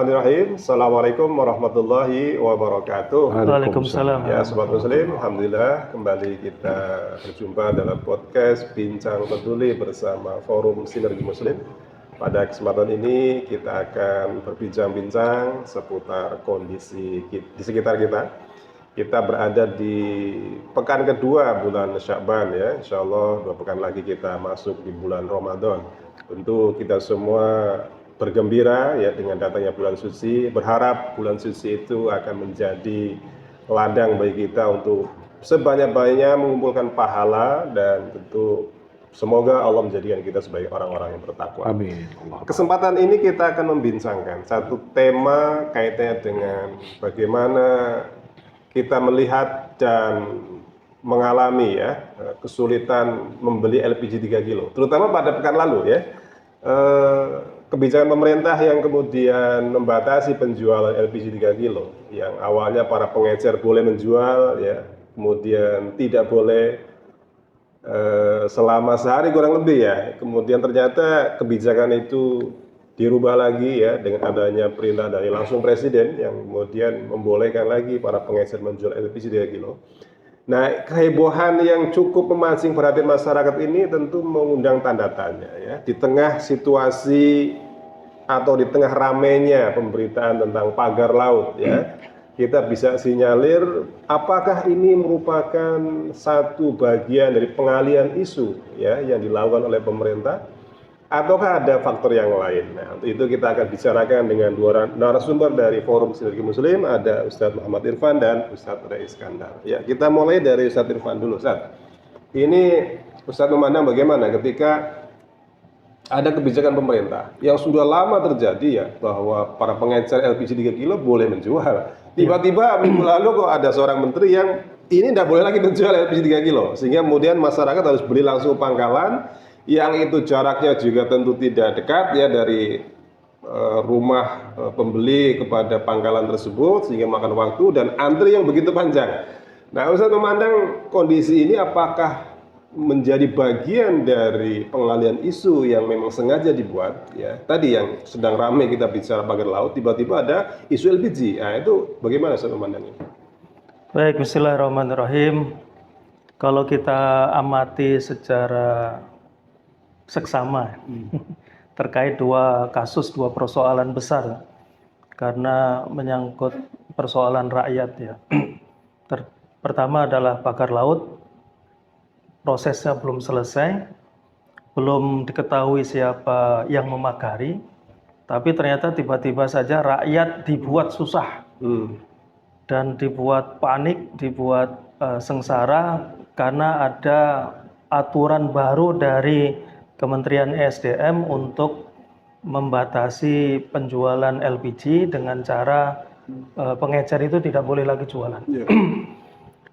Bismillahirrahmanirrahim. Assalamualaikum warahmatullahi wabarakatuh. Waalaikumsalam. Ya, Sobat Muslim, Alhamdulillah kembali kita berjumpa dalam podcast Bincang Peduli bersama Forum Sinergi Muslim. Pada kesempatan ini kita akan berbincang-bincang seputar kondisi di sekitar kita. Kita berada di pekan kedua bulan Sya'ban ya. Insya Allah 2 pekan lagi kita masuk di bulan Ramadan. Tentu kita semua bergembira ya dengan datangnya bulan suci, berharap bulan suci itu akan menjadi ladang bagi kita untuk sebanyak-banyaknya mengumpulkan pahala, dan tentu semoga Allah menjadikan kita sebagai orang-orang yang bertakwa. Amin. Kesempatan ini kita akan membincangkan satu tema kaitannya dengan bagaimana kita melihat dan mengalami ya kesulitan membeli LPG 3 kilo, terutama pada pekan lalu ya. Kebijakan pemerintah yang kemudian membatasi penjualan LPG 3 kilo, yang awalnya para pengecer boleh menjual ya, kemudian tidak boleh selama sehari kurang lebih ya, kemudian ternyata kebijakan itu dirubah lagi ya dengan adanya perintah dari langsung Presiden yang kemudian membolehkan lagi para pengecer menjual LPG 3 kilo. Nah, kehebohan yang cukup memancing perhatian masyarakat ini tentu mengundang tanda tanya ya. Di tengah situasi atau di tengah ramainya pemberitaan tentang pagar laut ya, kita bisa sinyalir apakah ini merupakan satu bagian dari pengalihan isu ya yang dilakukan oleh pemerintah, ataukah ada faktor yang lain. Nah, untuk itu kita akan bicarakan dengan dua narasumber dari Forum Sinergi Muslim, ada Ustadz Muhammad Irfan dan Ustadz Ray Iskandar. Ya, kita mulai dari Ustadz Irfan dulu, Ustadz. Ini Ustadz memandang bagaimana ketika ada kebijakan pemerintah yang sudah lama terjadi ya, bahwa para pengecer LPG 3 kilo boleh menjual. Tiba-tiba minggu lalu kok ada seorang menteri yang ini tidak boleh lagi menjual LPG 3 kilo, sehingga kemudian masyarakat harus beli langsung pangkalan, yang itu jaraknya juga tentu tidak dekat ya dari rumah pembeli kepada pangkalan tersebut, sehingga makan waktu dan antri yang begitu panjang. Nah, Ustaz memandang kondisi ini apakah menjadi bagian dari pengalihan isu yang memang sengaja dibuat ya, tadi yang sedang ramai kita bicara pagar laut, tiba-tiba ada isu LPG. Nah, itu bagaimana Ustaz memandangnya? Baik, bismillahirrahmanirrahim. Kalau kita amati secara seksama terkait dua kasus, dua persoalan besar, karena menyangkut persoalan rakyat ya. Pertama adalah pagar laut, prosesnya belum selesai, belum diketahui siapa yang memagari, tapi ternyata tiba-tiba saja rakyat dibuat susah dan dibuat panik, dibuat sengsara karena ada aturan baru dari Kementerian ESDM untuk membatasi penjualan LPG dengan cara pengecer itu tidak boleh lagi jualan.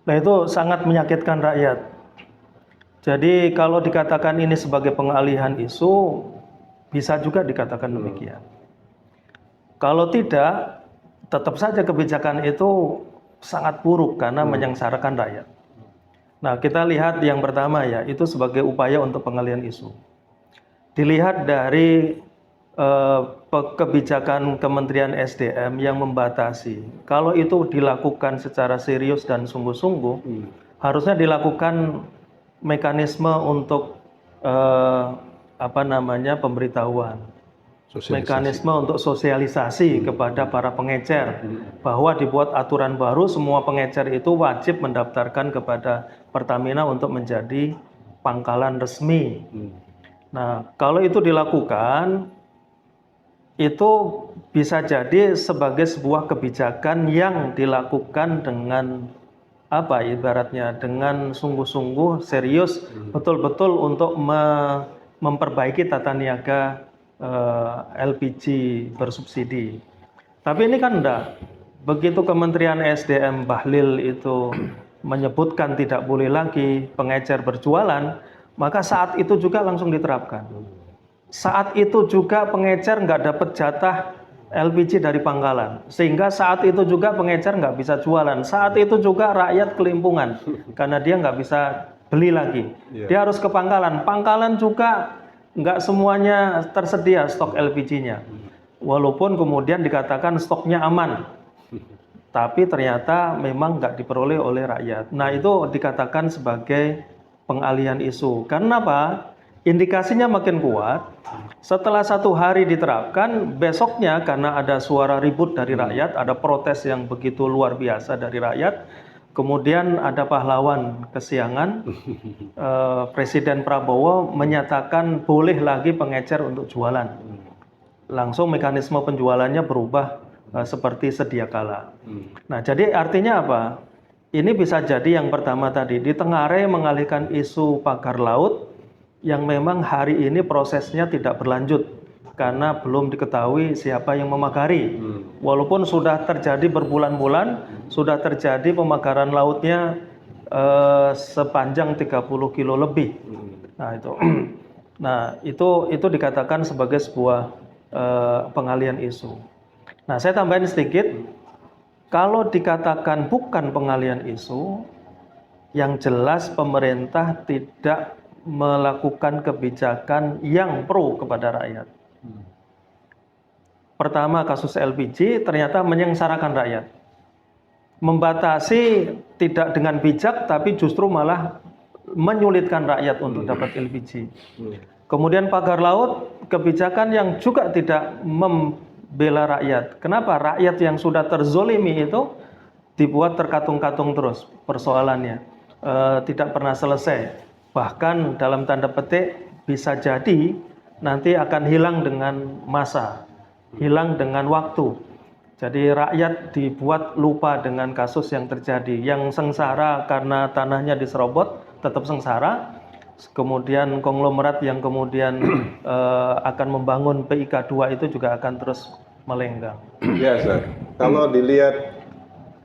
Nah, itu sangat menyakitkan rakyat. Jadi kalau dikatakan ini sebagai pengalihan isu, bisa juga dikatakan demikian. Kalau tidak, tetap saja kebijakan itu sangat buruk karena menyengsarakan rakyat. Nah, kita lihat yang pertama ya, itu sebagai upaya untuk pengalihan isu. Dilihat dari kebijakan Kementerian SDM yang membatasi, kalau itu dilakukan secara serius dan sungguh-sungguh, harusnya dilakukan mekanisme untuk pemberitahuan, mekanisme untuk sosialisasi kepada para pengecer, bahwa dibuat aturan baru, semua pengecer itu wajib mendaftarkan kepada Pertamina untuk menjadi pangkalan resmi. Nah, kalau itu dilakukan, itu bisa jadi sebagai sebuah kebijakan yang dilakukan dengan ibaratnya dengan sungguh-sungguh serius, betul-betul untuk memperbaiki tata niaga LPG bersubsidi. Tapi ini kan enggak. Begitu Kementerian SDM Bahlil itu menyebutkan tidak boleh lagi pengecer berjualan, maka saat itu juga langsung diterapkan. Saat itu juga pengecer nggak dapat jatah LPG dari pangkalan, sehingga saat itu juga pengecer nggak bisa jualan. Saat itu juga rakyat kelimpungan karena dia nggak bisa beli lagi. Dia harus ke pangkalan. Pangkalan juga nggak semuanya tersedia stok LPG-nya. walaupun kemudian dikatakan stoknya aman, tapi ternyata memang nggak diperoleh oleh rakyat. Nah, itu dikatakan sebagai pengalihan isu. Karena apa? Indikasinya makin kuat. Setelah 1 hari diterapkan, besoknya karena ada suara ribut dari rakyat, ada protes yang begitu luar biasa dari rakyat, kemudian ada pahlawan kesiangan, Presiden Prabowo menyatakan boleh lagi pengecer untuk jualan. Langsung mekanisme penjualannya berubah seperti sedia kala. Nah, jadi artinya apa? Ini bisa jadi yang pertama tadi, ditengarai mengalihkan isu pagar laut yang memang hari ini prosesnya tidak berlanjut karena belum diketahui siapa yang memagari. Walaupun sudah terjadi berbulan-bulan, sudah terjadi pemagaran lautnya sepanjang 30 kilo lebih. Nah, itu. Nah, itu dikatakan sebagai sebuah pengalihan isu. Nah, saya tambahin sedikit, kalau dikatakan bukan pengalihan isu, yang jelas pemerintah tidak melakukan kebijakan yang pro kepada rakyat. Pertama, kasus LPG ternyata menyengsarakan rakyat. Membatasi tidak dengan bijak, tapi justru malah menyulitkan rakyat untuk dapat LPG. Kemudian pagar laut, kebijakan yang juga tidak membela rakyat. Kenapa? Rakyat yang sudah terzolimi itu dibuat terkatung-katung terus persoalannya. Tidak pernah selesai. Bahkan dalam tanda petik bisa jadi nanti akan hilang dengan masa, hilang dengan waktu. Jadi rakyat dibuat lupa dengan kasus yang terjadi. Yang sengsara karena tanahnya diserobot tetap sengsara. Kemudian konglomerat yang kemudian akan membangun PIK 2 itu juga akan terus melenggang. Ya, Ustaz. Kalau dilihat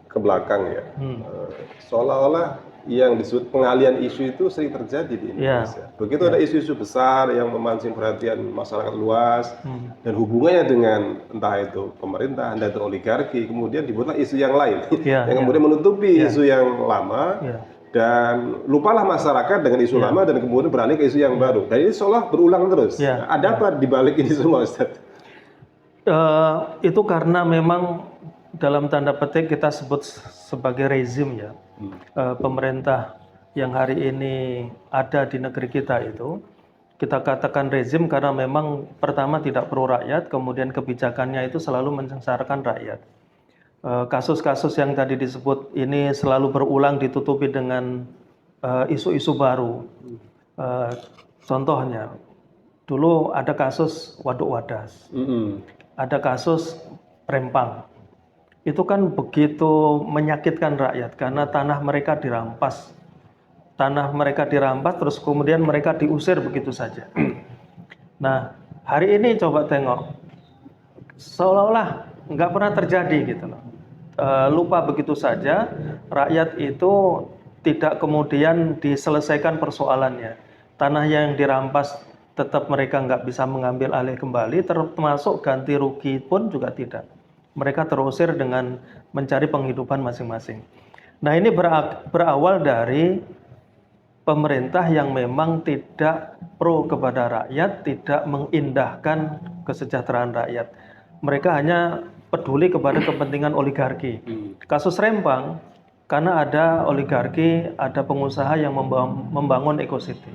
ke belakang ya, seolah-olah yang disebut pengalihan isu itu sering terjadi di Indonesia. Begitu ada isu-isu besar yang memancing perhatian masyarakat luas dan hubungannya dengan entah itu pemerintah, entah itu oligarki, kemudian dibuatlah isu yang lain yang kemudian menutupi isu yang lama dan lupalah masyarakat dengan isu lama dan kemudian beralih ke isu yang baru. Dan ini seolah berulang terus. Nah, ada apa di balik ini semua, Ustaz? Itu karena memang dalam tanda petik kita sebut sebagai rezim ya. Pemerintah yang hari ini ada di negeri kita itu kita katakan rezim karena memang pertama tidak pro rakyat, kemudian kebijakannya itu selalu mensengsarakan rakyat. Kasus-kasus yang tadi disebut ini selalu berulang ditutupi dengan isu-isu baru. Contohnya dulu ada kasus Waduk Wadas, ada kasus Rempang. Itu kan begitu menyakitkan rakyat karena tanah mereka dirampas. Tanah mereka dirampas terus kemudian mereka diusir begitu saja. Nah, hari ini coba tengok. Seolah-olah nggak pernah terjadi gitu loh. Lupa begitu saja, rakyat itu tidak kemudian diselesaikan persoalannya. Tanah yang dirampas tetap mereka nggak bisa mengambil alih kembali, termasuk ganti rugi pun juga tidak. Mereka terusir dengan mencari penghidupan masing-masing. Nah, ini berawal dari pemerintah yang memang tidak pro kepada rakyat, tidak mengindahkan kesejahteraan rakyat. Mereka hanya peduli kepada kepentingan oligarki. Kasus Rempang, karena ada oligarki, ada pengusaha yang membangun ekosistem.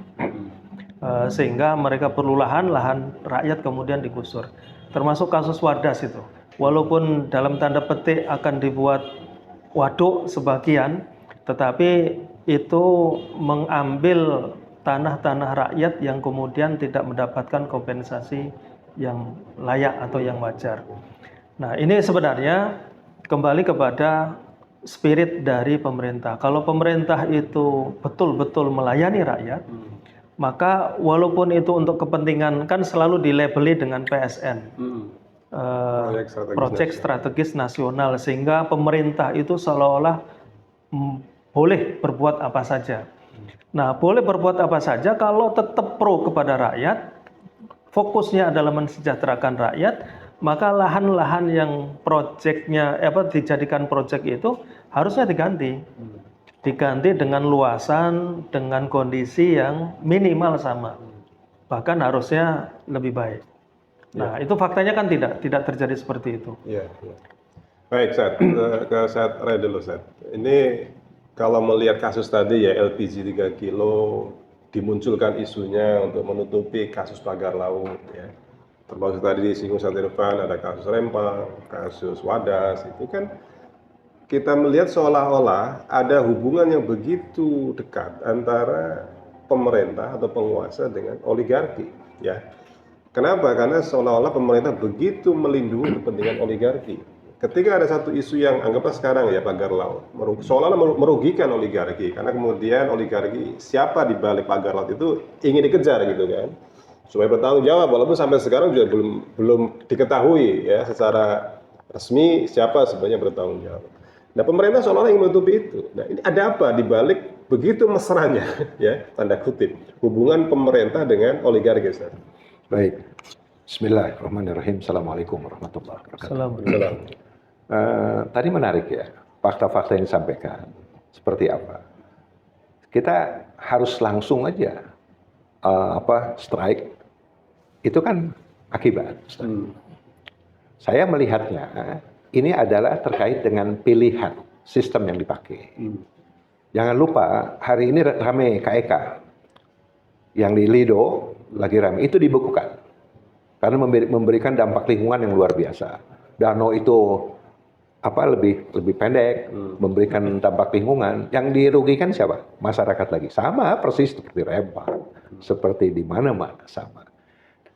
Sehingga mereka perlu lahan rakyat kemudian digusur. Termasuk kasus Wadas itu. Walaupun dalam tanda petik akan dibuat waduk sebagian, tetapi itu mengambil tanah-tanah rakyat yang kemudian tidak mendapatkan kompensasi yang layak atau yang wajar. Nah, ini sebenarnya kembali kepada spirit dari pemerintah. Kalau pemerintah itu betul-betul melayani rakyat, maka walaupun itu untuk kepentingan, kan selalu dilabeli dengan PSN. Proyek strategis nasional, sehingga pemerintah itu seolah-olah boleh berbuat apa saja. Nah, boleh berbuat apa saja kalau tetap pro kepada rakyat, fokusnya adalah mensejahterakan rakyat, maka lahan-lahan yang proyeknya dijadikan proyek itu harusnya diganti dengan luasan, dengan kondisi yang minimal sama, bahkan harusnya lebih baik. Nah, itu faktanya kan tidak terjadi seperti itu. Iya. Baik, Seth. Ke Seth Ray dulu, Seth. Ini kalau melihat kasus tadi ya LPG 3 kilo dimunculkan isunya untuk menutupi kasus pagar laut ya. Termasuk tadi disinggung Seth Irfan, ada kasus Rempang, kasus Wadas, itu kan kita melihat seolah-olah ada hubungan yang begitu dekat antara pemerintah atau penguasa dengan oligarki ya. Kenapa? Karena seolah-olah pemerintah begitu melindungi kepentingan oligarki. Ketika ada satu isu yang anggaplah sekarang ya pagar laut, seolah-olah merugikan oligarki, karena kemudian oligarki siapa di balik pagar laut itu ingin dikejar gitu kan, supaya bertanggung jawab, walaupun sampai sekarang juga belum diketahui ya secara resmi siapa sebenarnya bertanggung jawab. Nah, pemerintah seolah-olah ingin menutupi itu. Nah, ini ada apa di balik begitu mesranya ya tanda kutip hubungan pemerintah dengan oligarki? Baik, Bismillahirrahmanirrahim. Assalamualaikum warahmatullahi wabarakatuh. Assalamualaikum. Tadi menarik ya, fakta-fakta yang disampaikan. Seperti apa? Kita harus langsung aja strike. Itu kan akibat. Saya melihatnya ini adalah terkait dengan pilihan sistem yang dipakai. Jangan lupa hari ini rame KEK yang di Lido lagi rame, itu dibekukan karena memberikan dampak lingkungan yang luar biasa. Danau itu lebih pendek, memberikan dampak lingkungan. Yang dirugikan siapa? Masyarakat lagi. Sama persis seperti Rempang, seperti di mana-mana sama.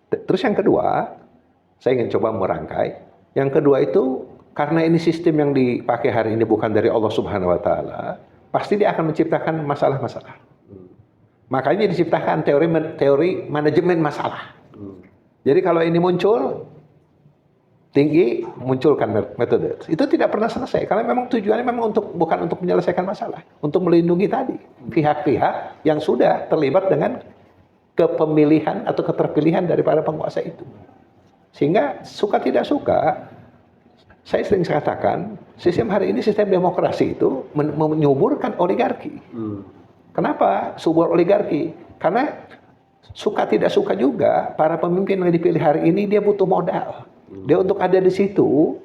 Terus yang kedua, saya ingin coba merangkai. Yang kedua itu karena ini sistem yang dipakai hari ini bukan dari Allah Subhanahu Wa Taala, pasti dia akan menciptakan masalah-masalah. Makanya diciptakan teori manajemen masalah. Jadi kalau ini muncul tinggi, munculkan metode. Itu tidak pernah selesai karena memang tujuannya memang bukan untuk menyelesaikan masalah, untuk melindungi tadi pihak-pihak yang sudah terlibat dengan kepemilihan atau keterpilihan daripada penguasa itu. Sehingga suka tidak suka, saya sering katakan sistem hari ini sistem demokrasi itu menyuburkan oligarki. Kenapa subur oligarki? Karena suka tidak suka juga para pemimpin yang dipilih hari ini dia butuh modal. Dia untuk ada di situ,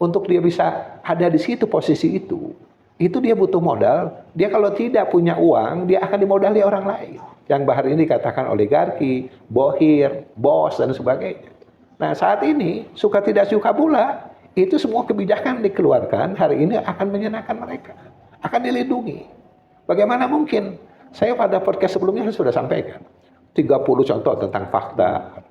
untuk dia bisa ada di situ posisi itu dia butuh modal. Dia kalau tidak punya uang, dia akan dimodali orang lain. Yang hari ini dikatakan oligarki, bohir, bos dan sebagainya. Nah saat ini suka tidak suka pula, itu semua kebijakan dikeluarkan hari ini akan menyenangkan mereka, akan dilindungi. Bagaimana mungkin? Saya pada podcast sebelumnya sudah sampaikan 30 contoh tentang fakta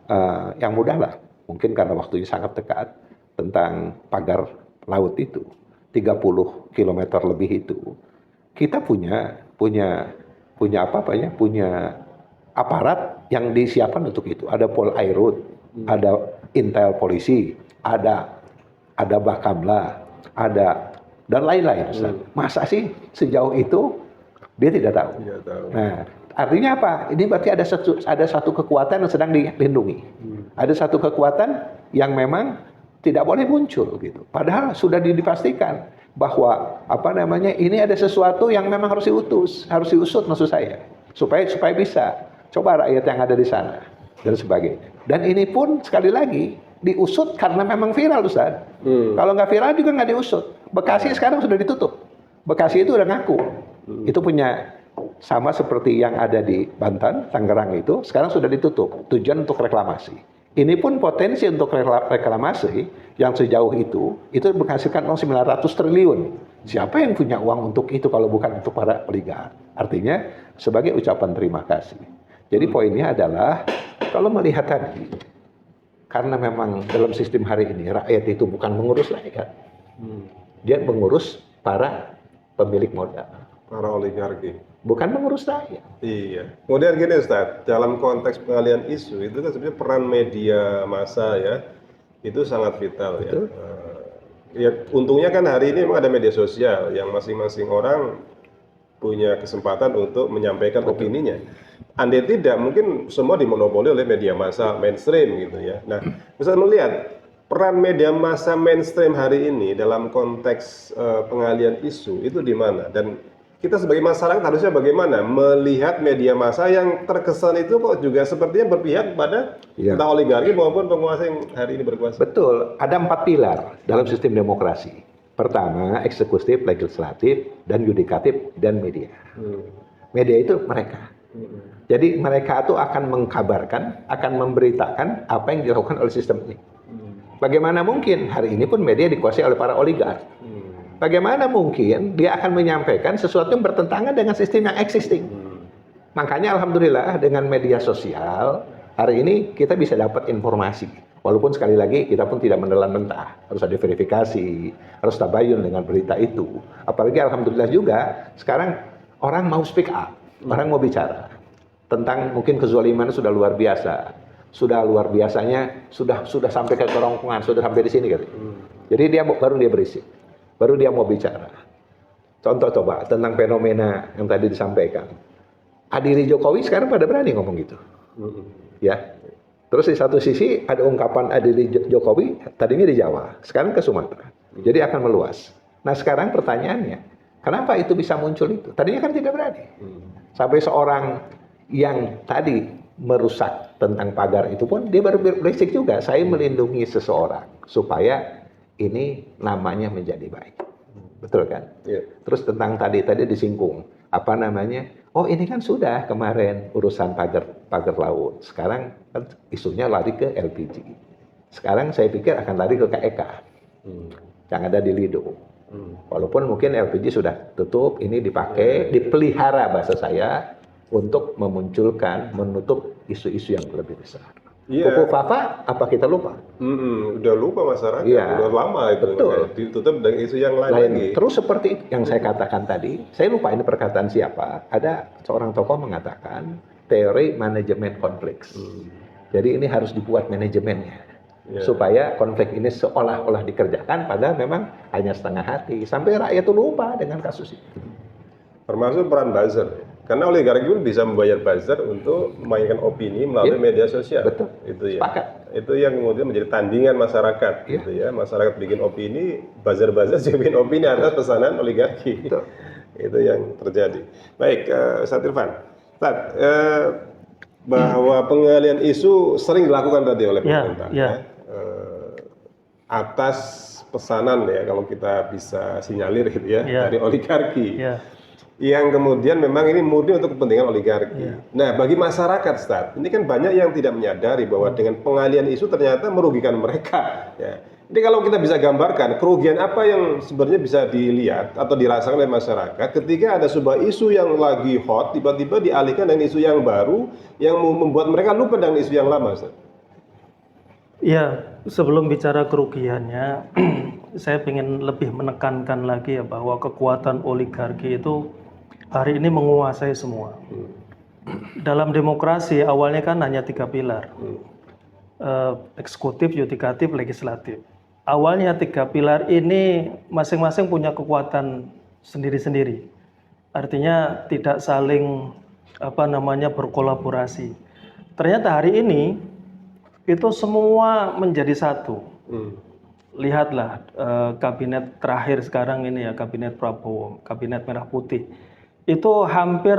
yang mudah lah. Mungkin karena waktunya sangat dekat tentang pagar laut itu 30 km lebih itu. Kita punya aparat yang disiapkan untuk itu. Ada Polairut, ada Intel polisi, ada Bakamla, ada dan lain-lain. Masa sih sejauh itu dia tidak tahu. Nah, artinya apa? Ini berarti ada satu kekuatan yang sedang dilindungi. Ada satu kekuatan yang memang tidak boleh muncul gitu. Padahal sudah dipastikan bahwa ini ada sesuatu yang memang harus diusut maksud saya. Supaya bisa. Coba rakyat yang ada di sana dan sebagainya. Dan ini pun sekali lagi diusut karena memang viral, Ustaz. Kalau nggak viral juga nggak diusut. Bekasi sekarang sudah ditutup. Bekasi itu udah ngaku. Itu punya sama seperti yang ada di Banten, Tangerang itu sekarang sudah ditutup. Tujuan untuk reklamasi. Ini pun potensi untuk reklamasi yang sejauh itu menghasilkan uang 900 triliun. Siapa yang punya uang untuk itu kalau bukan untuk para oligark? Artinya sebagai ucapan terima kasih. Jadi poinnya adalah kalau melihat tadi, karena memang dalam sistem hari ini rakyat itu bukan mengurus rakyat, dia mengurus para pemilik modal, para oligarki. Bukan mengurus rakyat. Iya. Kemudian gini Ustaz, dalam konteks pengalihan isu itu kan sebenarnya peran media massa ya itu sangat vital ya. Ya untungnya kan hari ini memang ada media sosial yang masing-masing orang punya kesempatan untuk menyampaikan opininya. Andai tidak mungkin semua dimonopoli oleh media massa mainstream gitu ya. Nah, bisa melihat peran media massa mainstream hari ini dalam konteks pengalihan isu itu di mana dan kita sebagai masyarakat harusnya bagaimana melihat media massa yang terkesan itu kok juga sepertinya berpihak kepada entah oligarki maupun penguasa yang hari ini berkuasa. Betul, ada 4 pilar dalam sistem demokrasi. Pertama, eksekutif, legislatif, dan yudikatif, dan media. Media itu mereka. Jadi mereka itu akan mengkabarkan, akan memberitakan apa yang dilakukan oleh sistem ini. Bagaimana mungkin hari ini pun media dikuasai oleh para oligarki? Bagaimana mungkin dia akan menyampaikan sesuatu yang bertentangan dengan sistem yang existing? Makanya alhamdulillah dengan media sosial hari ini kita bisa dapat informasi. Walaupun sekali lagi kita pun tidak menelan mentah, harus ada verifikasi, harus tabayun dengan berita itu. Apalagi alhamdulillah juga sekarang orang mau speak up, orang mau bicara tentang mungkin kezaliman sudah luar biasa, sudah luar biasanya, sudah sampai ke kerongkongan, sudah sampai di sini gitu. Jadi baru dia berisik. Baru dia mau bicara. Contoh coba tentang fenomena yang tadi disampaikan. Adiri Jokowi sekarang pada berani ngomong gitu. Ya. Terus di satu sisi ada ungkapan adiri Jokowi tadinya di Jawa, sekarang ke Sumatera. Jadi akan meluas. Nah sekarang pertanyaannya, kenapa itu bisa muncul itu? Tadinya kan tidak berani. Sampai seorang yang tadi merusak tentang pagar itu pun dia baru berisik juga. Saya melindungi seseorang supaya ini namanya menjadi baik, betul kan? Yeah. Terus tentang tadi disinggung, apa namanya? Oh ini kan sudah kemarin urusan pagar laut. Sekarang kan isunya lari ke LPG. Sekarang saya pikir akan lari ke KEK, yang ada di Lido. Walaupun mungkin LPG sudah tutup, ini dipakai, dipelihara bahasa saya untuk menutup isu-isu yang lebih besar. Pupuk Fafa, apa kita lupa? Udah lupa masyarakat, udah lama itu. Betul. Ditutup dengan isu yang lain lagi. Terus seperti yang saya katakan tadi, saya lupa ini perkataan siapa. Ada seorang tokoh mengatakan teori manajemen konflik. Jadi ini harus dibuat manajemennya. Supaya konflik ini seolah-olah dikerjakan, padahal memang hanya setengah hati. Sampai rakyat itu lupa dengan kasus itu. Termasuk peran buzzer. Karena oligarki pun bisa membayar buzzer untuk memainkan opini melalui media sosial. Betul. Itu ya. Sepakat. Itu yang kemudian menjadi tandingan masyarakat. Gitu ya. Masyarakat bikin opini, buzzer-buzzer juga bikin opini atas pesanan oligarki. Betul. Itu yang terjadi. Baik, Ustaz Irfan. Ustaz, bahwa pengalihan isu sering dilakukan tadi oleh pemerintah. Atas pesanan ya, kalau kita bisa sinyalir gitu ya, dari oligarki. Yang kemudian memang ini murni untuk kepentingan oligarki. Nah, bagi masyarakat, Ustaz, ini kan banyak yang tidak menyadari bahwa dengan pengalihan isu ternyata merugikan mereka. Ya. Jadi kalau kita bisa gambarkan kerugian apa yang sebenarnya bisa dilihat atau dirasakan oleh masyarakat ketika ada sebuah isu yang lagi hot tiba-tiba dialihkan dengan isu yang baru yang membuat mereka lupa dengan isu yang lama, Ustaz. Ya, sebelum bicara kerugiannya, saya ingin lebih menekankan lagi ya bahwa kekuatan oligarki itu hari ini menguasai semua. Dalam demokrasi awalnya kan hanya 3 pilar, eksekutif, yudikatif, legislatif. Awalnya 3 pilar ini masing-masing punya kekuatan sendiri-sendiri. Artinya tidak saling berkolaborasi. Ternyata hari ini itu semua menjadi satu. Lihatlah kabinet terakhir sekarang ini ya, kabinet Prabowo, kabinet Merah Putih. Itu hampir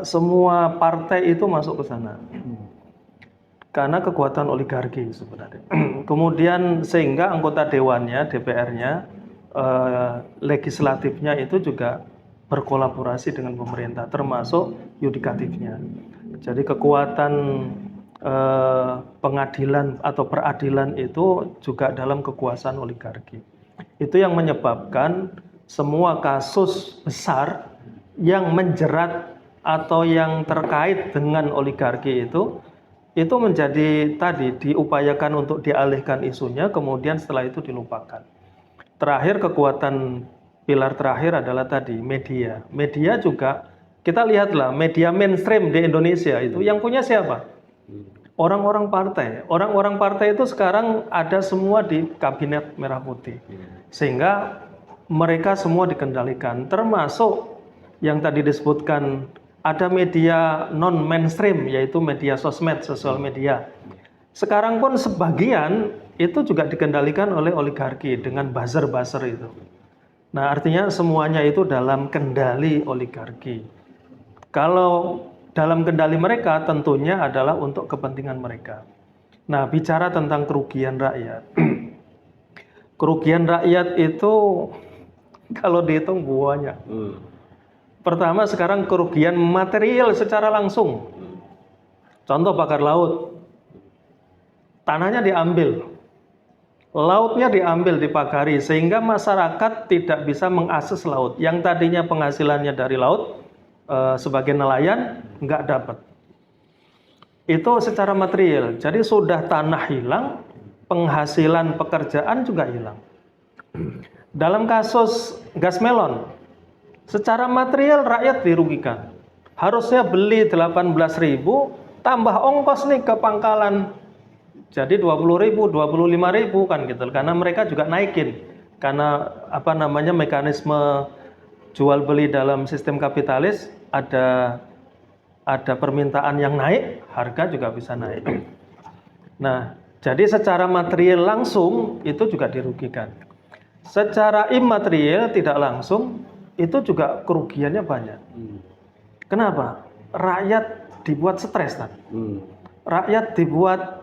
semua partai itu masuk ke sana. Karena kekuatan oligarki sebenarnya. Kemudian sehingga anggota dewannya, DPR-nya, legislatifnya itu juga berkolaborasi dengan pemerintah, termasuk yudikatifnya. Jadi kekuatan pengadilan atau peradilan itu juga dalam kekuasaan oligarki. Itu yang menyebabkan semua kasus besar yang menjerat atau yang terkait dengan oligarki itu menjadi tadi diupayakan untuk dialihkan isunya, kemudian setelah itu dilupakan. Terakhir kekuatan pilar terakhir adalah tadi media. Media juga kita lihatlah media mainstream di Indonesia itu yang punya siapa? Orang-orang partai. Orang-orang partai itu sekarang ada semua di kabinet Merah Putih. Sehingga mereka semua dikendalikan. Termasuk yang tadi disebutkan ada media non-mainstream, yaitu media sosmed, sosial media. Sekarang pun sebagian itu juga dikendalikan oleh oligarki dengan buzzer-buzzer itu. Nah, artinya semuanya itu dalam kendali oligarki. Kalau dalam kendali mereka tentunya adalah untuk kepentingan mereka. Nah, bicara tentang kerugian rakyat. Kerugian rakyat itu kalau dihitung banyak. Pertama, sekarang kerugian material secara langsung. Contoh bakar laut. Tanahnya diambil. Lautnya diambil, dipagari, sehingga masyarakat tidak bisa mengakses laut. Yang tadinya penghasilannya dari laut, sebagai nelayan, nggak dapat. Itu secara material. Jadi sudah tanah hilang, penghasilan pekerjaan juga hilang. Dalam kasus gas melon, secara material rakyat dirugikan. Harusnya beli 18.000, tambah ongkos nih ke pangkalan. Jadi 20.000, 25.000 kan gitu. Karena mereka juga naikin. Karena mekanisme jual beli dalam sistem kapitalis ada permintaan yang naik, harga juga bisa naik. Nah, jadi secara material langsung itu juga dirugikan. Secara imaterial tidak langsung itu juga kerugiannya banyak. Kenapa? Rakyat dibuat stres kan? Rakyat dibuat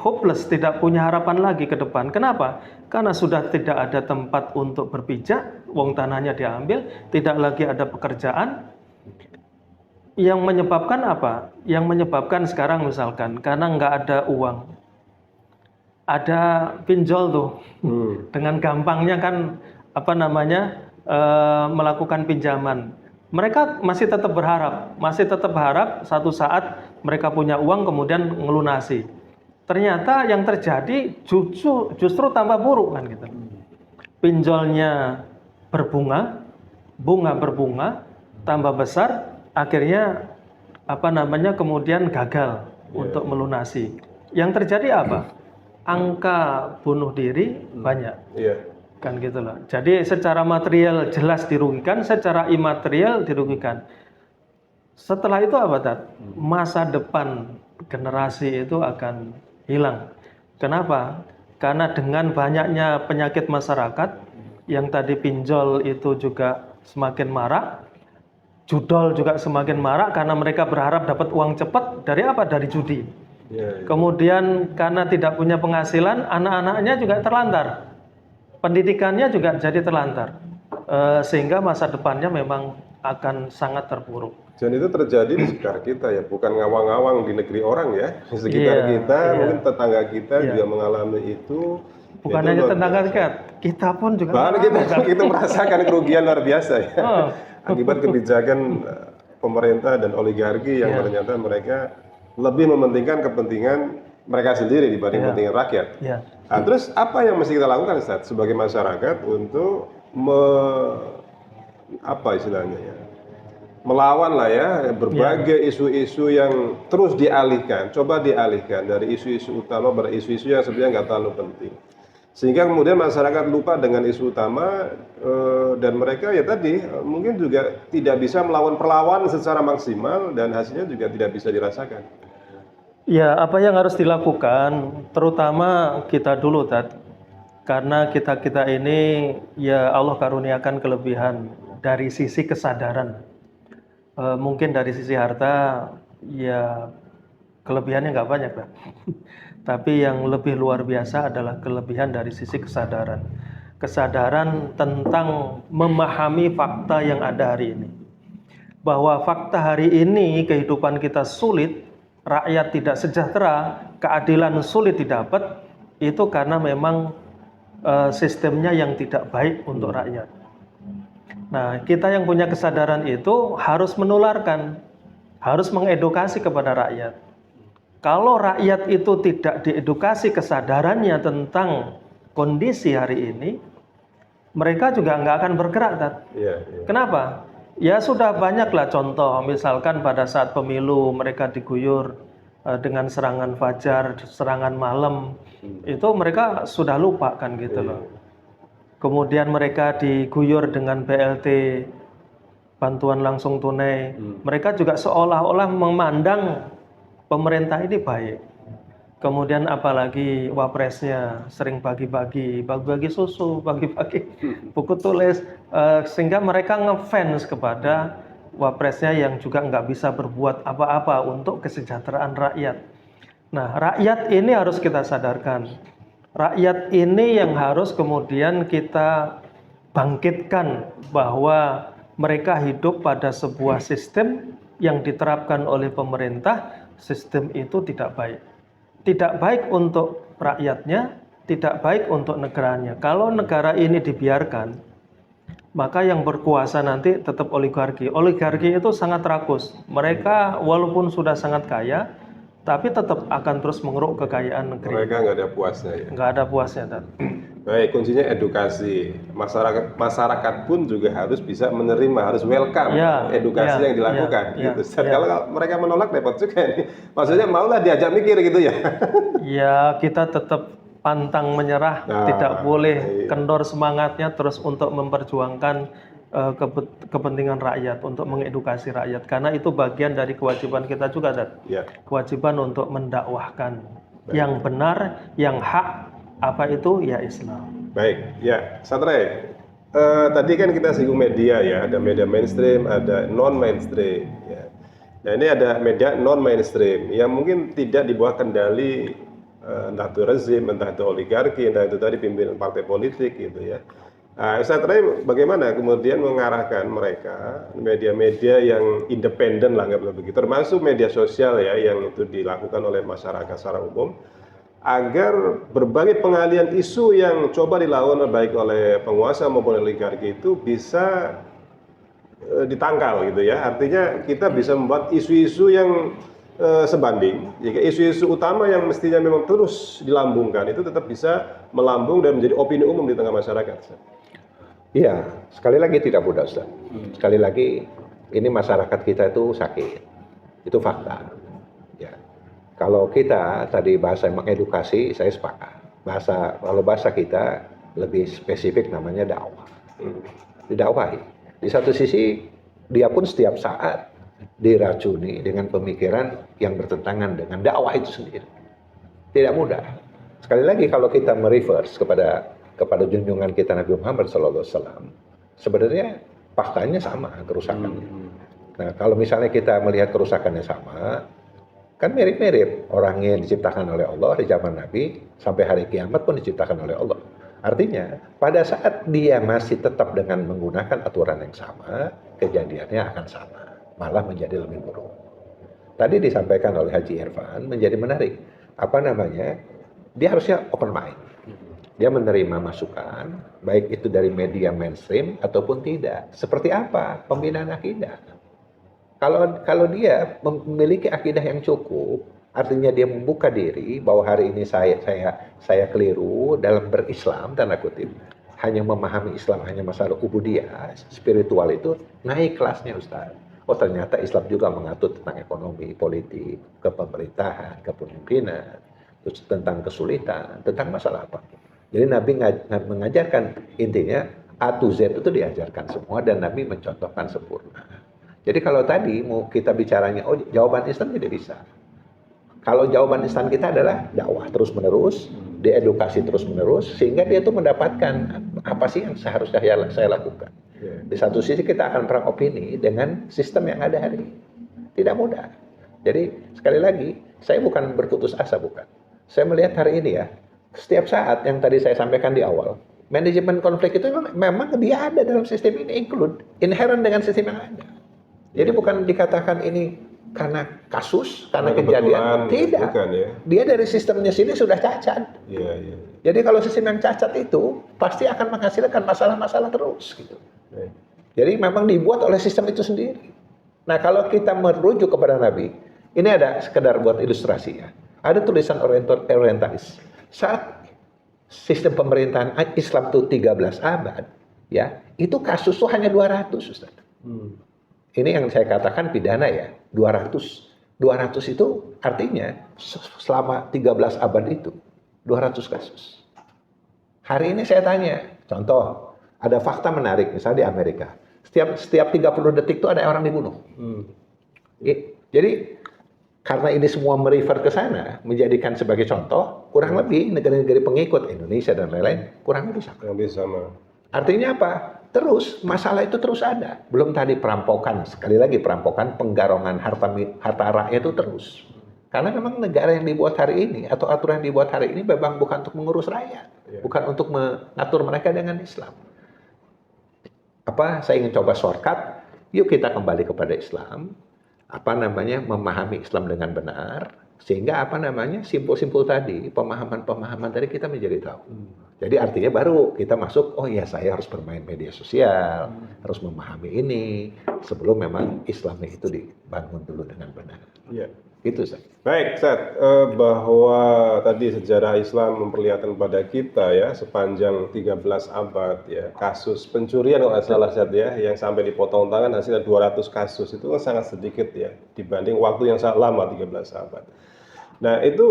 hopeless, tidak punya harapan lagi ke depan. Kenapa? Karena sudah tidak ada tempat untuk berpijak, wong tanahnya diambil, tidak lagi ada pekerjaan. Yang menyebabkan apa? Yang menyebabkan sekarang misalkan karena nggak ada uang, ada pinjol tuh, dengan gampangnya kan melakukan pinjaman. Mereka masih tetap berharap satu saat mereka punya uang kemudian ngelunasi. Ternyata yang terjadi justru tambah buruk kan gitu. Pinjolnya berbunga, bunga berbunga, tambah besar, akhirnya kemudian gagal untuk melunasi. Yang terjadi apa? Angka bunuh diri banyak. Kan gitu loh. Jadi secara material jelas dirugikan, secara imaterial dirugikan. Setelah itu apa, Tat? Masa depan generasi itu akan hilang. Kenapa? Karena dengan banyaknya penyakit masyarakat, yang tadi pinjol itu juga semakin marak, judol juga semakin marak karena mereka berharap dapat uang cepat dari apa? Dari judi. Kemudian karena tidak punya penghasilan, anak-anaknya juga terlantar. Pendidikannya juga jadi terlantar. Sehingga masa depannya memang akan sangat terpuruk. Dan itu terjadi di sekitar kita ya, bukan ngawang-ngawang di negeri orang ya. Di sekitar kita, mungkin tetangga kita juga mengalami itu. Bukan hanya tetangga kita pun juga. Bahkan kita merasakan kerugian luar biasa ya. Akibat kebijakan pemerintah dan oligarki yang ternyata mereka lebih mementingkan kepentingan mereka sendiri dibanding kepentingan rakyat. Nah, terus apa yang mesti kita lakukan, Ustaz, sebagai masyarakat untuk melawan lah ya berbagai isu-isu yang terus dialihkan, coba dialihkan dari isu-isu utama pada isu-isu yang sebenarnya nggak terlalu penting, sehingga kemudian masyarakat lupa dengan isu utama dan mereka ya tadi mungkin juga tidak bisa melawan perlawan secara maksimal dan hasilnya juga tidak bisa dirasakan. Ya, apa yang harus dilakukan, terutama kita dulu, Tat, karena kita ini ya Allah karuniakan kelebihan dari sisi kesadaran. Mungkin dari sisi harta ya kelebihannya nggak banyak lah. Tapi yang lebih luar biasa adalah kelebihan dari sisi kesadaran. Kesadaran tentang memahami fakta yang ada hari ini. Bahwa fakta hari ini kehidupan kita sulit, rakyat tidak sejahtera, keadilan sulit didapat, itu karena memang sistemnya yang tidak baik untuk rakyat. Nah, kita yang punya kesadaran itu harus menularkan, harus mengedukasi kepada rakyat. Kalau rakyat itu tidak diedukasi kesadarannya tentang kondisi hari ini, mereka juga nggak akan bergerak, Tat. Kenapa? Ya sudah banyaklah contoh, misalkan pada saat pemilu mereka diguyur dengan serangan fajar, serangan malam, itu mereka sudah lupa kan gitu loh. Kemudian mereka diguyur dengan BLT, bantuan langsung tunai. Mereka juga seolah-olah memandang pemerintah ini baik. Kemudian apalagi wapresnya sering bagi-bagi susu, bagi-bagi buku tulis, sehingga mereka ngefans kepada wapresnya yang juga nggak bisa berbuat apa-apa untuk kesejahteraan rakyat. Nah, rakyat ini harus kita sadarkan. Rakyat ini yang harus kemudian kita bangkitkan bahwa mereka hidup pada sebuah sistem yang diterapkan oleh pemerintah. Sistem itu tidak baik. Tidak baik untuk rakyatnya, tidak baik untuk negaranya. Kalau negara ini dibiarkan, maka yang berkuasa nanti tetap oligarki. Oligarki itu sangat rakus. Mereka walaupun sudah sangat kaya, tapi tetap akan terus mengeruk kekayaan negeri. Mereka nggak ada puasnya ya. Nggak ada puasnya. Baik, kuncinya edukasi. Masyarakat pun juga harus bisa menerima, harus welcome edukasi yang dilakukan. Gitu. Kalau mereka menolak repot juga ini. Maksudnya maulah diajak mikir gitu ya. Ya, kita tetap pantang menyerah, tidak boleh kendor semangatnya terus untuk memperjuangkan kepentingan rakyat, untuk mengedukasi rakyat, karena itu bagian dari kewajiban kita juga, kewajiban untuk mendakwahkan yang benar, yang hak. Apa itu? Ya Islam. Baik, ya Satray. Tadi kan kita singgung media ya, ada media mainstream, ada non mainstream. Ya. Nah ini ada media non mainstream yang mungkin tidak di bawah kendali entah itu rezim, entah itu oligarki, entah itu tadi pimpinan partai politik gitu ya. Satray bagaimana kemudian mengarahkan mereka media-media yang independen lah nggak begitu, termasuk media sosial ya yang itu dilakukan oleh masyarakat secara umum, agar berbagai pengalian isu yang coba dilakukan baik oleh penguasa maupun oligarki itu bisa ditangkal gitu ya. Artinya kita bisa membuat isu-isu yang sebanding, jika isu-isu utama yang mestinya memang terus dilambungkan itu tetap bisa melambung dan menjadi opini umum di tengah masyarakat. Iya, sekali lagi tidak mudah, Ustaz. Sekali lagi ini masyarakat kita itu sakit, itu fakta. Ya. Kalau kita tadi bahasa mengedukasi, saya sepakat. Kalau bahasa kita lebih spesifik namanya dakwah. Didakwahi. Di satu sisi dia pun setiap saat diracuni dengan pemikiran yang bertentangan dengan dakwah itu sendiri. Tidak mudah. Sekali lagi kalau kita mereverse kepada junjungan kita Nabi Muhammad SAW, sebenarnya faktanya sama kerusakannya. Nah, kalau misalnya kita melihat kerusakannya sama, kan mirip-mirip orang yang diciptakan oleh Allah di zaman Nabi sampai hari kiamat pun diciptakan oleh Allah. Artinya pada saat dia masih tetap dengan menggunakan aturan yang sama, kejadiannya akan sama, malah menjadi lebih buruk. Tadi disampaikan oleh Haji Irfan menjadi menarik. Dia harusnya open mind. Dia menerima masukan, baik itu dari media mainstream ataupun tidak. Seperti apa pembinaan akidah? Kalau dia memiliki akidah yang cukup, artinya dia membuka diri bahwa hari ini saya keliru dalam berislam, tanda kutip, hanya memahami Islam hanya masalah ubudiyah, spiritual itu naik kelasnya, Ustaz. Oh ternyata Islam juga mengatur tentang ekonomi, politik, kepemerintahan, kepemimpinan, terus tentang kesulitan, tentang masalah apa. Jadi Nabi mengajarkan, intinya A to Z itu diajarkan semua dan Nabi mencontohkan sempurna. Jadi kalau tadi mau kita bicaranya, oh jawaban Islam tidak bisa. Kalau jawaban Islam kita adalah dakwah terus-menerus, diedukasi terus-menerus, sehingga dia itu mendapatkan apa sih yang seharusnya saya lakukan. Di satu sisi kita akan perang opini dengan sistem yang ada hari ini. Tidak mudah. Jadi sekali lagi, saya bukan berputus asa, bukan. Saya melihat hari ini ya, setiap saat yang tadi saya sampaikan di awal, manajemen konflik itu memang dia ada dalam sistem ini, inherent dengan sistem yang ada. Jadi bukan dikatakan ini karena kasus, karena kejadian, tidak. Bukan, ya. Dia dari sistemnya sini sudah cacat. Ya. Jadi kalau sistem yang cacat itu pasti akan menghasilkan masalah-masalah terus, gitu. Ya. Jadi memang dibuat oleh sistem itu sendiri. Nah kalau kita merujuk kepada Nabi, ini ada sekedar buat ilustrasi ya. Ada tulisan orientalis. Saat sistem pemerintahan Islam itu 13 abad, ya itu kasus itu hanya 200, Ustaz. Ini yang saya katakan pidana ya, 200. 200 itu artinya selama 13 abad itu 200 kasus. Hari ini saya tanya, contoh, ada fakta menarik misalnya di Amerika. Setiap 30 detik itu ada orang dibunuh. Jadi karena ini semua merefer ke sana, menjadikan sebagai contoh, kurang lebih negara-negara pengikut Indonesia dan lain-lain kurang lebih sama. Kurang lebih sama. Artinya apa? Terus masalah itu terus ada. Belum tadi perampokan, sekali lagi perampokan, penggarongan harta rakyat itu terus. Karena memang negara yang dibuat hari ini atau aturan yang dibuat hari ini memang bukan untuk mengurus rakyat, bukan untuk mengatur mereka dengan Islam. Saya ingin coba shortcut, yuk kita kembali kepada Islam, memahami Islam dengan benar, sehingga simpul-simpul tadi, pemahaman-pemahaman tadi kita menjadi tahu. Jadi artinya baru kita masuk, oh iya saya harus bermain media sosial, harus memahami ini, sebelum memang Islamnya itu dibangun dulu dengan benar. Iya. Itu Ustaz. Baik, Ustaz, bahwa tadi sejarah Islam memperlihatkan pada kita ya sepanjang 13 abad ya kasus pencurian kalau nggak salah Ustaz ya yang sampai dipotong tangan hasilnya 200 kasus itu kan sangat sedikit ya dibanding waktu yang sangat lama 13 abad. Nah, itu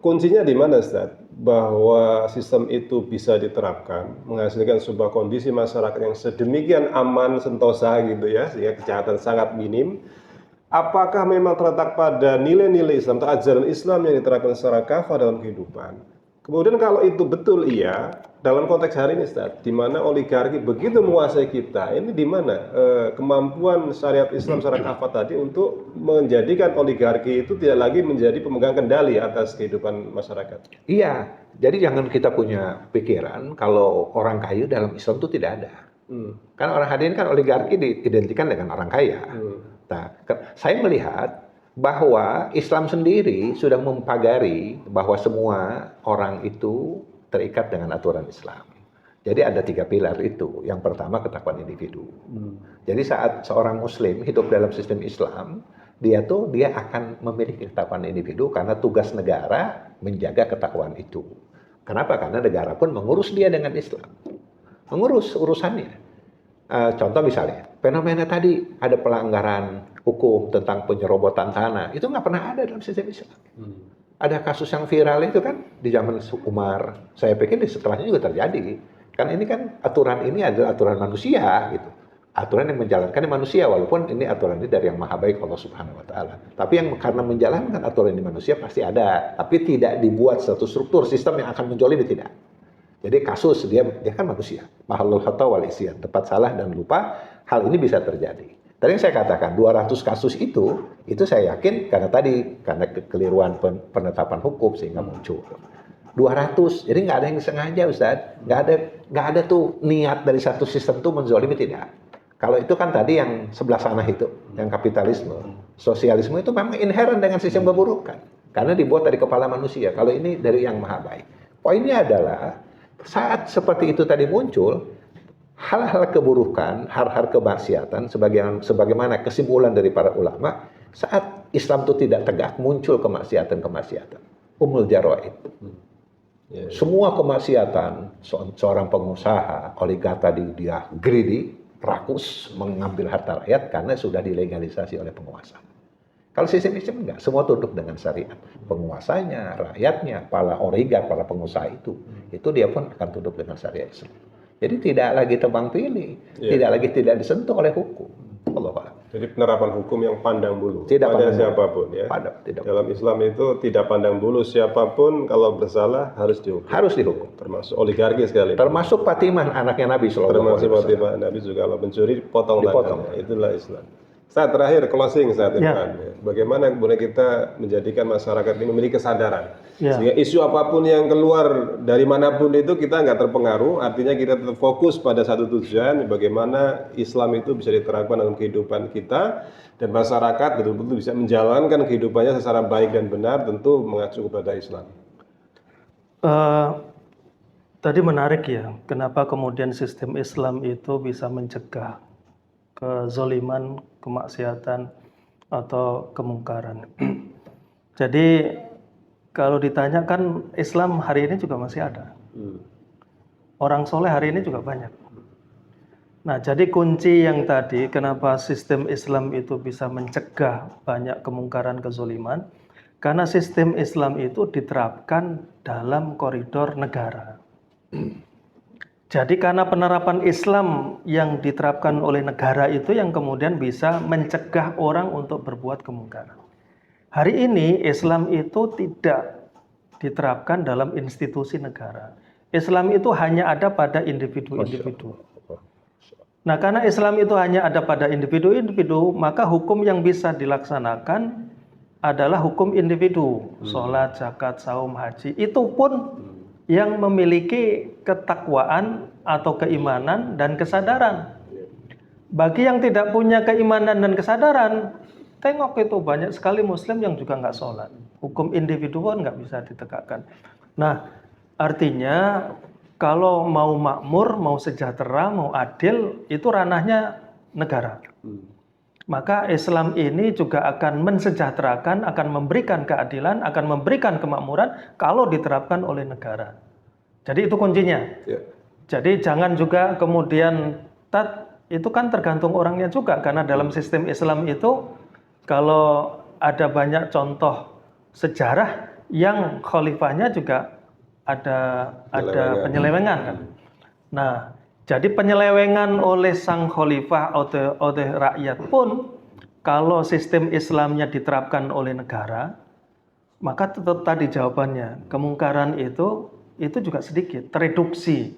kuncinya di mana Ustaz? Bahwa sistem itu bisa diterapkan menghasilkan sebuah kondisi masyarakat yang sedemikian aman sentosa gitu ya sehingga kejahatan sangat minim. Apakah memang terletak pada nilai-nilai Islam atau ajaran Islam yang diterapkan secara kafah dalam kehidupan? Kemudian kalau itu betul iya, dalam konteks hari ini Ustaz, di mana oligarki begitu menguasai kita, ini di mana kemampuan syariat Islam secara kafah tadi untuk menjadikan oligarki itu tidak lagi menjadi pemegang kendali atas kehidupan masyarakat? Iya, jadi jangan kita punya pikiran kalau orang kaya dalam Islam itu tidak ada. Karena orang hari ini kan oligarki diidentikan dengan orang kaya. Nah, saya melihat bahwa Islam sendiri sudah mempagari bahwa semua orang itu terikat dengan aturan Islam. Jadi ada 3 pilar itu. Yang pertama ketakwaan individu. Jadi saat seorang Muslim hidup dalam sistem Islam, dia akan memiliki ketakwaan individu karena tugas negara menjaga ketakwaan itu. Kenapa? Karena negara pun mengurus dia dengan Islam, mengurus urusannya. Contoh misalnya, fenomena tadi ada pelanggaran hukum tentang penyerobotan tanah, itu nggak pernah ada dalam sistem Islam. Ada kasus yang viral itu kan di zaman Umar, saya pikir setelahnya juga terjadi. Kan ini kan aturan ini adalah aturan manusia gitu. Aturan yang menjalankan manusia, walaupun ini aturan ini dari yang maha baik Allah Subhanahu Wa Taala. Tapi yang karena menjalankan aturan ini manusia pasti ada, tapi tidak dibuat satu struktur sistem yang akan menjolimi, tidak. Jadi kasus dia kan manusia, mahalul khata wal isyan, tepat salah dan lupa, hal ini bisa terjadi. Tadi yang saya katakan 200 kasus itu saya yakin karena kekeliruan penetapan hukum sehingga muncul. 200, jadi nggak ada yang sengaja Ustaz, nggak ada tuh niat dari satu sistem tuh menzolimi, tidak. Kalau itu kan tadi yang sebelah sana itu, yang kapitalisme, sosialisme itu memang inherent dengan sistem keburukan, karena dibuat dari kepala manusia. Kalau ini dari yang maha baik. Poinnya adalah saat seperti itu tadi muncul, hal-hal keburukan, hal-hal kemaksiatan, sebagaimana kesimpulan dari para ulama, saat Islam itu tidak tegak, muncul kemaksiatan. Jaraid. Semua kemaksiatan, seorang pengusaha, oligark tadi dia greedy, rakus, mengambil harta rakyat karena sudah dilegalisasi oleh penguasa. Kalau sistem enggak, semua tunduk dengan syariat. Penguasanya, rakyatnya, para oligark, para pengusaha itu dia pun akan tunduk dengan syariat Islam. Jadi tidak lagi tebang pilih, tidak disentuh oleh hukum. Allah. Jadi penerapan hukum yang pandang bulu pada siapapun ya. Dalam Islam itu tidak pandang bulu, siapapun kalau bersalah harus dihukum. Harus dihukum. Termasuk oligarki sekali. Termasuk Fatimah anaknya Nabi SAW. Termasuk Fatimah Nabi juga kalau mencuri dipotong tangannya. Itulah Islam. Saat terakhir closing saat ini, bagaimana kemudian kita menjadikan masyarakat ini memiliki kesadaran sehingga isu apapun yang keluar dari manapun itu kita nggak terpengaruh, artinya kita tetap fokus pada satu tujuan, bagaimana Islam itu bisa diterapkan dalam kehidupan kita dan masyarakat betul-betul bisa menjalankan kehidupannya secara baik dan benar, tentu mengacu kepada Islam. Tadi menarik ya, kenapa kemudian sistem Islam itu bisa mencegah kezaliman, kemaksiatan, atau kemungkaran. Jadi kalau ditanyakan Islam hari ini juga masih ada. Orang soleh hari ini juga banyak. Nah, jadi kunci yang tadi kenapa sistem Islam itu bisa mencegah banyak kemungkaran, kezaliman, karena sistem Islam itu diterapkan dalam koridor negara. Jadi karena penerapan Islam yang diterapkan oleh negara itu yang kemudian bisa mencegah orang untuk berbuat kemungkaran. Hari ini Islam itu tidak diterapkan dalam institusi negara. Islam itu hanya ada pada individu-individu. Nah, karena Islam itu hanya ada pada individu-individu, maka hukum yang bisa dilaksanakan adalah hukum individu. Sholat, zakat, saum, haji. Itu pun yang memiliki ketakwaan atau keimanan dan kesadaran. Bagi yang tidak punya keimanan dan kesadaran, tengok itu banyak sekali muslim yang juga nggak sholat. Hukum individu pun nggak bisa ditegakkan. Nah, artinya kalau mau makmur, mau sejahtera, mau adil, itu ranahnya negara. Maka Islam ini juga akan mensejahterakan, akan memberikan keadilan, akan memberikan kemakmuran kalau diterapkan oleh negara. Jadi itu kuncinya. Jadi jangan juga kemudian itu kan tergantung orangnya juga, karena dalam sistem Islam itu kalau ada banyak contoh sejarah yang khalifahnya juga ada penyelewengan kan. Nah, jadi penyelewengan oleh sang khalifah oleh rakyat pun kalau sistem Islamnya diterapkan oleh negara, maka tetap tadi jawabannya, kemungkaran itu juga sedikit, tereduksi.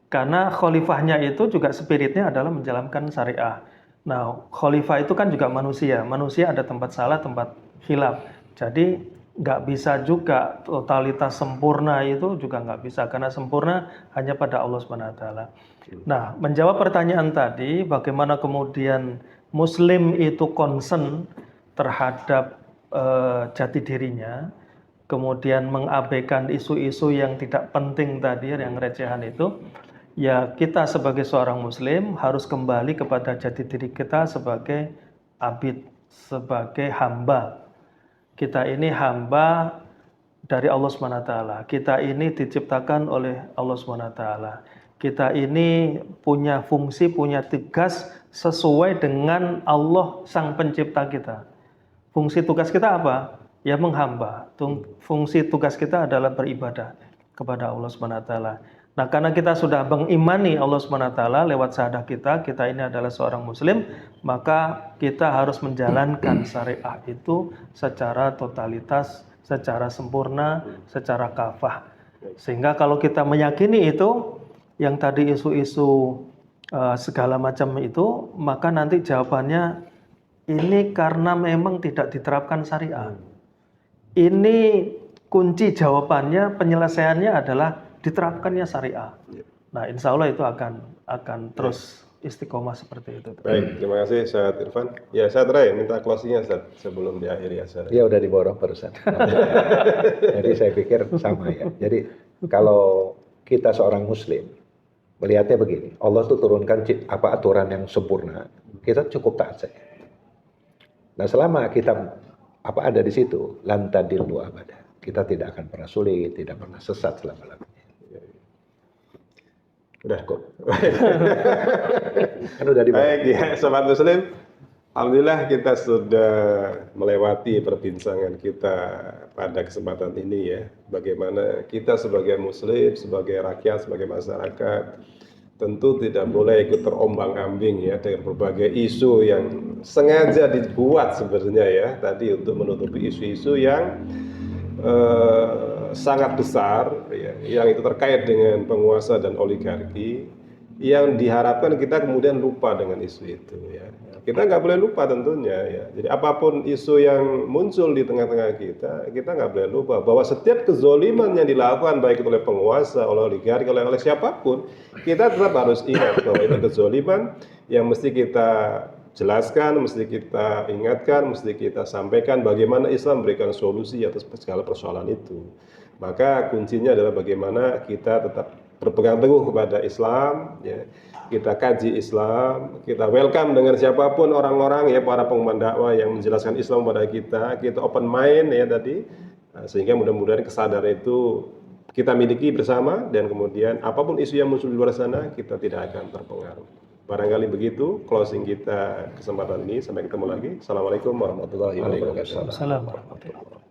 Karena khalifahnya itu juga spiritnya adalah menjalankan syariah. Nah, khalifah itu kan juga manusia. Manusia ada tempat salah, tempat khilaf. Jadi nggak bisa juga totalitas sempurna, itu juga nggak bisa, karena sempurna hanya pada Allah SWT. Nah, menjawab pertanyaan tadi, bagaimana kemudian Muslim itu concern terhadap jati dirinya, kemudian mengabaikan isu-isu yang tidak penting tadi, yang recehan itu, ya kita sebagai seorang Muslim harus kembali kepada jati diri kita sebagai abid, sebagai hamba. Kita ini hamba dari Allah SWT. Kita ini diciptakan oleh Allah SWT. Kita ini punya fungsi, punya tugas sesuai dengan Allah Sang Pencipta kita. Fungsi tugas kita apa? Ya menghamba. Fungsi tugas kita adalah beribadah kepada Allah SWT. Nah, karena kita sudah mengimani Allah SWT lewat syahadah kita ini adalah seorang Muslim, maka kita harus menjalankan syariah itu secara totalitas, secara sempurna, secara kafah. Sehingga kalau kita meyakini itu, yang tadi isu-isu segala macam itu, maka nanti jawabannya ini karena memang tidak diterapkan syariah. Ini kunci jawabannya, penyelesaiannya adalah diterapkannya syariah. Nah, insya Allah itu akan terus istiqomah seperti itu. Baik, terima kasih Ustaz Irfan. Ya, saya terakhir minta closingnya Ustaz sebelum diakhiri acara. Ya udah diborong barusan. Jadi saya pikir sama ya. Jadi kalau kita seorang Muslim melihatnya begini, Allah tuh turunkan aturan yang sempurna, kita cukup taat saja. Nah, selama kita ada di situ, lan tadillu abada. Kita tidak akan pernah sulit, tidak pernah sesat selama-lamanya. Udah kok. Kan udah Baik ya, Sobat Muslim. Alhamdulillah kita sudah melewati perbincangan kita pada kesempatan ini ya. Bagaimana kita sebagai Muslim, sebagai rakyat, sebagai masyarakat, tentu tidak boleh ikut terombang-ambing ya dengan berbagai isu yang sengaja dibuat sebenarnya ya. Tadi untuk menutupi isu-isu yang sangat besar ya, yang itu terkait dengan penguasa dan oligarki, yang diharapkan kita kemudian lupa dengan isu itu ya. Kita nggak boleh lupa tentunya ya. Jadi apapun isu yang muncul di tengah-tengah kita nggak boleh lupa bahwa setiap kezoliman yang dilakukan baik itu oleh penguasa, oleh oligarki, oleh siapapun, kita tetap harus ingat bahwa itu kezoliman yang mesti kita jelaskan, mesti kita ingatkan, mesti kita sampaikan bagaimana Islam memberikan solusi atas segala persoalan itu. Maka kuncinya adalah bagaimana kita tetap berpegang teguh kepada Islam, ya. Kita kaji Islam, kita welcome dengan siapapun orang-orang ya, para pengumuman dakwah yang menjelaskan Islam kepada kita open mind ya tadi, sehingga mudah-mudahan kesadaran itu kita miliki bersama, dan kemudian apapun isu yang muncul di luar sana kita tidak akan terpengaruh. Barangkali begitu closing kita kesempatan ini. Sampai ketemu lagi. Assalamualaikum warahmatullahi wabarakatuh. Assalamualaikum warahmatullahi wabarakatuh.